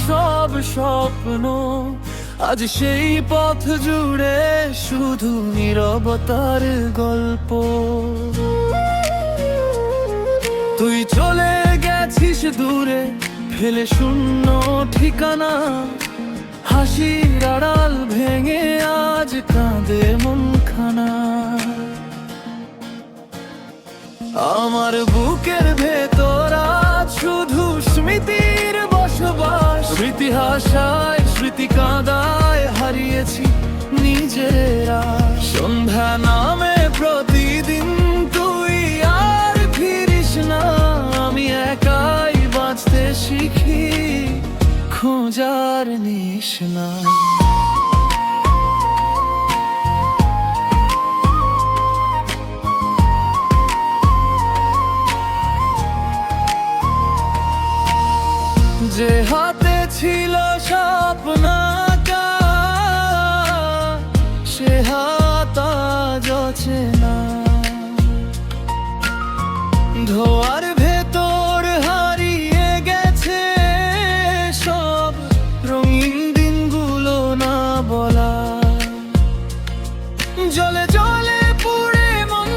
সব স্বপ্ন আজ সেই পথ জুড়ে শুধু নীরবতার গল্প। তুই চলে গেছিস দূরে ফেলে শূন্য ঠিকানা, হাসির আড়াল ভেঙে আজ কাঁদে মনখানা। আমার বুকের ভেতর আজ শুধু স্মৃতির বসবাস, স্মৃতি হাসায় স্মৃতি কাঁদায় হারিয়েছি নিজেরা। সন্ধ্যা নামে প্রতিদিন তুই আর ফিরিস না, আমি একাই বাঁচতে শিখি খোঁজার নিশানা। যে হাতে ছিল স্বপ্ন আঁকা, সে হাত আজ অচেনা। ধোয়ার ভেতর হারিয়ে গেছে সব রঙিন দিনগুলো না বলা। জলে জলে পুড়ে মন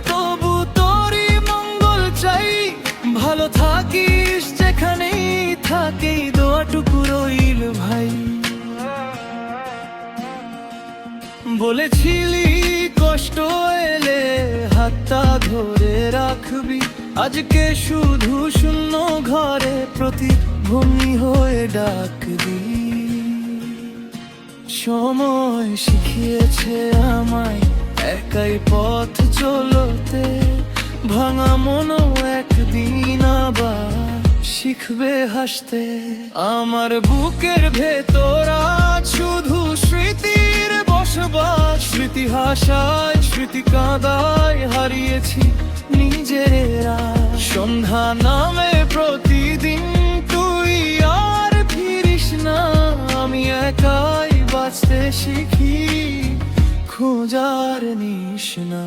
তবু তোরই মঙ্গল চাই, ভালো থাকিস যেখানেই থাকি দোয়াটুকু রইল ভাই। বলেছিলি কষ্ট এলে হাতটা ধরে রাখবি, আজকে শুধু শূন্য ঘরে প্রতিধ্বনি হয়ে ডাকবি। সময় শিখিয়েছে আমায় একাই পথ চলতে, ভাঙা মনও একদিন আবার শিখবে হাসতে। আমার বুকের ভেতর আজ শুধু স্মৃতির বসবাস, স্মৃতি হাসায় স্মৃতি কাঁদায় হারিয়েছি নিজেরা। সন্ধ্যা নামে প্রতিদিন তুই আর ফিরিস না, আমি একাই বাঁচতে শিখি খোঁজার নিশানা।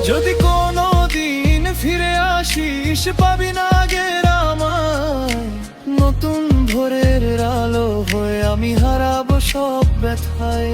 যদি কোনো দিন ফিরে আসিস পাবি না আগের আমায়, নতুন ভোরের আলো হয়ে আমি হারাবো সব ব্যথায়।